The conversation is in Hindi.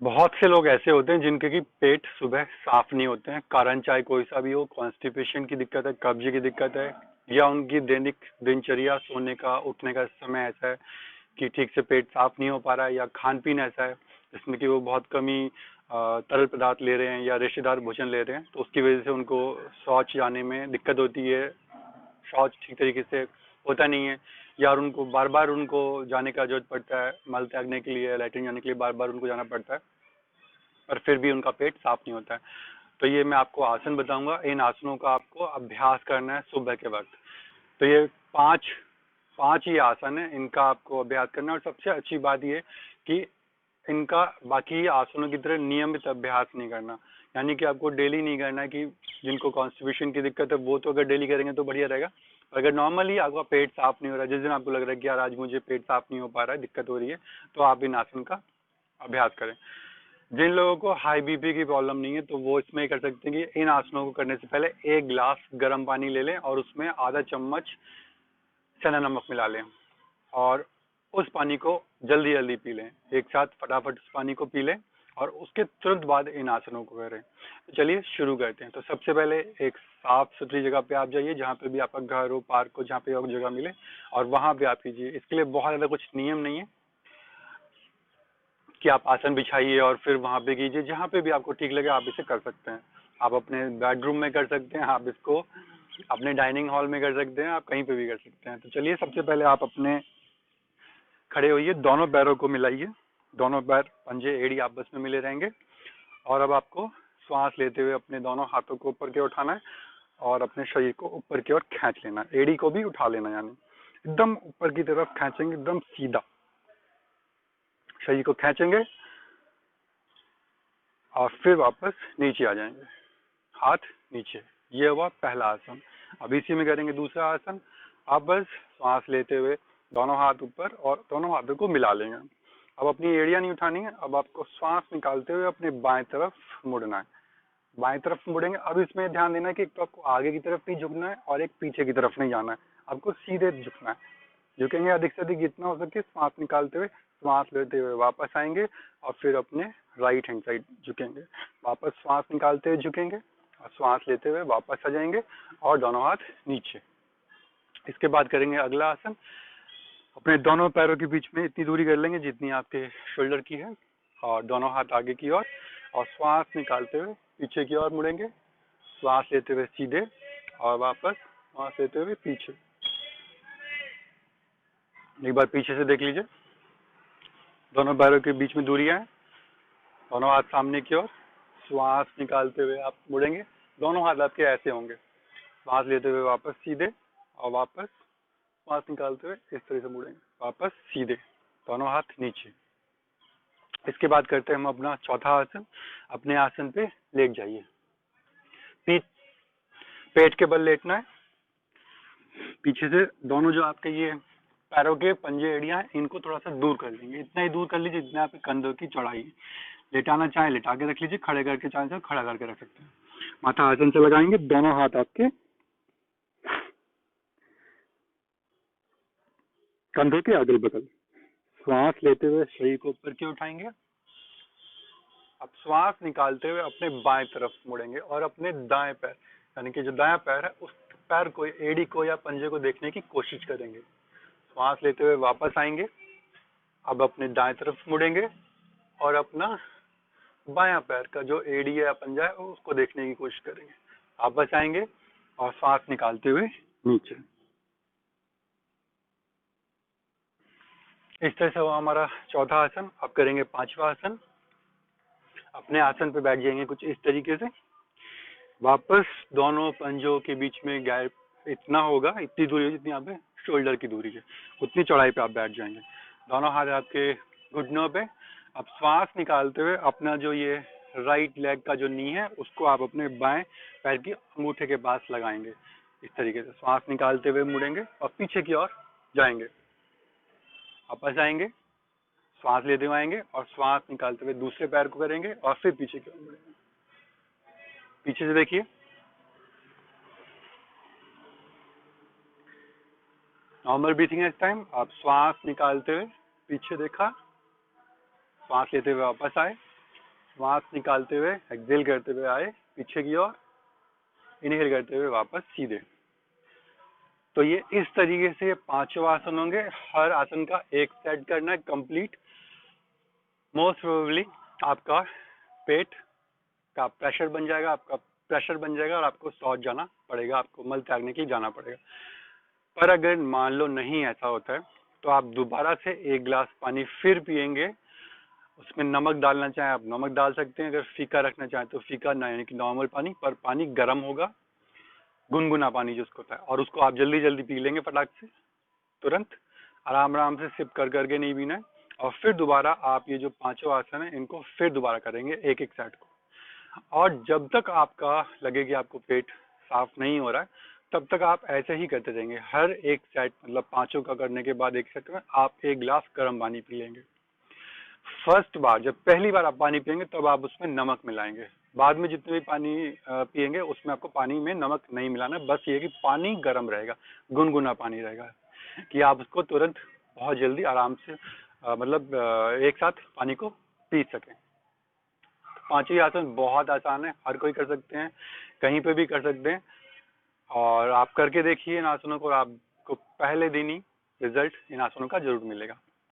बहुत से लोग ऐसे होते हैं जिनके की पेट सुबह साफ नहीं होते हैं, कारण चाहे कोई सा भी हो, कॉन्स्टिपेशन की दिक्कत है, कब्ज की दिक्कत है, या उनकी दैनिक दिनचर्या, सोने का उठने का समय ऐसा है कि ठीक से पेट साफ नहीं हो पा रहा है, या खान पीन ऐसा है जिसमें कि वो बहुत कमी तरल पदार्थ ले रहे हैं या रेशेदार भोजन ले रहे हैं, तो उसकी वजह से उनको शौच जाने में दिक्कत होती है, शौच ठीक तरीके से होता नहीं है, या उनको बार बार उनको जाने का जरूरत पड़ता है, मल त्यागने के लिए, लैट्रिन जाने के लिए बार बार उनको जाना पड़ता है, पर फिर भी उनका पेट साफ नहीं होता है। तो ये मैं आपको आसन बताऊंगा, इन आसनों का आपको अभ्यास करना है सुबह के वक्त। तो ये पांच पांच ही आसन है, इनका आपको अभ्यास करना है। और सबसे अच्छी बात ये कि इनका बाकी आसनों की तरह नियमित अभ्यास नहीं करना, यानी कि आपको डेली नहीं करना है। कि जिनको कॉन्स्टिपेशन की दिक्कत है वो तो अगर डेली करेंगे तो बढ़िया रहेगा। अगर नॉर्मली आपका पेट साफ नहीं हो रहा है, जिस दिन आपको लग रहा है कि यार आज मुझे पेट साफ नहीं हो पा रहा है, दिक्कत हो रही है, तो आप इन आसन का अभ्यास करें। जिन लोगों को हाई बीपी की प्रॉब्लम नहीं है तो वो इसमें कर सकते हैं कि इन आसनों को करने से पहले एक गिलास गर्म पानी ले लें और उसमें आधा चम्मच चना नमक मिला लें, और उस पानी को जल्दी जल्दी पी लें, एक साथ फटाफट उस पानी को पी लें, और उसके तुरंत बाद इन आसनों को करें। तो चलिए शुरू करते हैं। तो सबसे पहले एक साफ सुथरी जगह पे आप जाइए, जहाँ पे भी आपका घर हो, पार्क हो, जहाँ पे और जगह मिले, और वहां पे आप कीजिए। इसके लिए बहुत ज्यादा कुछ नियम नहीं है कि आप आसन बिछाइए और फिर वहां पे कीजिए, जहाँ पे भी आपको ठीक लगे आप इसे कर सकते हैं। आप अपने बेडरूम में कर सकते हैं, आप इसको अपने डाइनिंग हॉल में कर सकते हैं, आप कहीं पे भी कर सकते हैं। तो चलिए सबसे पहले आप अपने खड़े होइए, दोनों पैरों को मिलाइए, दोनों पैर पंजे एड़ी आपस में मिले रहेंगे, और अब आपको श्वास लेते हुए अपने दोनों हाथों को ऊपर की ओर उठाना है और अपने शरीर को ऊपर की ओर खींच लेना है, एड़ी को भी उठा लेना, यानी एकदम ऊपर की तरफ खींचेंगे, एकदम सीधा शरीर को खींचेंगे, और फिर वापस नीचे आ जाएंगे, हाथ नीचे। ये हुआ पहला आसन। अब इसी में करेंगे दूसरा आसन। आप बस सांस लेते हुए दोनों हाथ ऊपर और दोनों हाथों को मिला लेंगे। अब अपनी एड़ियां नहीं उठानी है, अब आपको सांस निकालते हुए अपने बाएं तरफ मुड़ना है। बाएं तरफ मुड़ेंगे, अब इसमें ध्यान देना है कि एक तो आपको आगे की तरफ नहीं झुकना है और एक पीछे की तरफ नहीं जाना है, आपको सीधे झुकना है। झुकेंगे अधिक से अधिक जितना हो सके, सांस निकालते हुए, सांस लेते हुए वापस आएंगे, और फिर अपने राइट हैंड साइड झुकेंगे, वापस सांस निकालते हुए झुकेंगे, और सांस लेते हुए वापस आ जाएंगे, और दोनों हाथ नीचे। इसके बाद करेंगे अगला आसन। अपने दोनों पैरों के बीच में इतनी दूरी कर लेंगे जितनी आपके शोल्डर की है, और दोनों हाथ आगे की ओर, और श्वास निकालते हुए पीछे की ओर मुड़ेंगे, श्वास लेते हुए सीधे, और वापस श्वास लेते हुए पीछे। एक बार पीछे से देख लीजिए, दोनों पैरों के बीच में दूरियां हैं, दोनों हाथ सामने की ओर, श्वास निकालते हुए आप मुड़ेंगे, दोनों हाथ आपके ऐसे होंगे, श्वास लेते हुए वापस सीधे, और वापस श्वास निकालते हुए इस तरह से मुड़ेंगे, वापस सीधे, दोनों हाथ नीचे। इसके बाद करते हैं हम अपना चौथा आसन। अपने आसन पे लेट जाइए, पीठ पेट के बल लेटना है, पीछे से दोनों जो आपके ये पैरों के पंजे एड़ियां हैं इनको थोड़ा सा दूर कर लेंगे, इतना ही दूर कर लीजिए जितना आपके कंधों की चौड़ाई है। लेटाना चाहे लेटा के रख लीजिए, खड़े करके चाहे तो खड़ा करके रख सकते हैं। माथा आसन से लगाएंगे, दोनों हाथ आपके कंधों के अगल बगल। श्वास लेते हुए शरीर को ऊपर की उठाएंगे, अब श्वास निकालते हुए अपने बाएं तरफ मुड़ेंगे, और अपने दाएं पैर, यानी कि जो दायां पैर है उस पैर को, एड़ी को या पंजे को देखने की कोशिश करेंगे। श्वास लेते हुए वापस आएंगे, अब अपने दाएं तरफ मुड़ेंगे, और अपना बायां पैर का जो एड़ी है या पंजा है उसको देखने की कोशिश करेंगे। वापस आएंगे और सांस निकालते हुए नीचे। इस तरह से हुआ हमारा चौथा आसन। अब करेंगे पांचवा आसन। अपने आसन पे बैठ जाएंगे कुछ इस तरीके से, वापस दोनों पंजों के बीच में गैप इतना होगा, इतनी दूरी जितनी आप शोल्डर की दूरी है उतनी चौड़ाई पे आप बैठ जाएंगे, दोनों हाथ आपके घुटनों पे। अब श्वास निकालते हुए अपना जो ये राइट लेग का जो नी है उसको आप अपने बाएं पैर की अंगूठे के पास लगाएंगे, इस तरीके से श्वास निकालते हुए मुड़ेंगे और पीछे की ओर जाएंगे, वापस आएंगे, श्वास लेते हुए आएंगे और श्वास निकालते हुए दूसरे पैर को करेंगे और फिर पीछे की ओर मुड़ेंगे। पीछे से देखिए, नॉर्मल ब्रीथिंग है इस टाइम। आप श्वास निकालते हुए पीछे देखा, श्वास लेते हुए वापस आए, श्वास निकालते हुए एक्सेल करते हुए आए पीछे की ओर, इनहेल करते हुए वापस सीधे। तो ये इस तरीके से 5 आसन होंगे। हर आसन का एक सेट करना है कंप्लीट। मोस्ट प्रोबेबली आपका पेट का प्रेशर बन जाएगा, और आपको शौच जाना पड़ेगा, आपको मल त्यागने के लिए जाना पड़ेगा। पर अगर मान लो नहीं ऐसा होता है तो आप दोबारा से 1 गिलास पानी फिर पिएंगे। उसमें नमक डालना चाहें आप नमक डाल सकते हैं, अगर फीका रखना चाहें तो फीका ना, यानी कि नॉर्मल पानी, पर पानी गर्म होगा, गुनगुना पानी जिसको होता है, और उसको आप जल्दी जल्दी पी लेंगे फटाक से, तुरंत आराम आराम से सिप कर करके नहीं पीना है। और फिर दोबारा आप ये जो 5 आसन है इनको फिर दोबारा करेंगे एक एक सेट को। और जब तक आपका लगे कि आपको पेट साफ नहीं हो रहा है तब तक आप ऐसे ही करते रहेंगे। हर एक सेट मतलब 5 का करने के बाद एक सेट में आप 1 गिलास गर्म पानी पी लेंगे। फर्स्ट बार जब पहली बार आप पानी पियेंगे तब आप उसमें नमक मिलाएंगे। बाद में जितने भी पानी पियेंगे उसमें आपको पानी में नमक नहीं मिलाना, बस ये कि पानी गर्म रहेगा, गुनगुना पानी रहेगा, कि आप उसको तुरंत बहुत जल्दी आराम से मतलब एक साथ पानी को पी सकें। 5 ही आसन बहुत आसान है, हर कोई कर सकते हैं, कहीं पे भी कर सकते हैं। और आप करके देखिए इन आसनों को, आपको पहले दिन ही रिजल्ट इन आसनों का जरूर मिलेगा।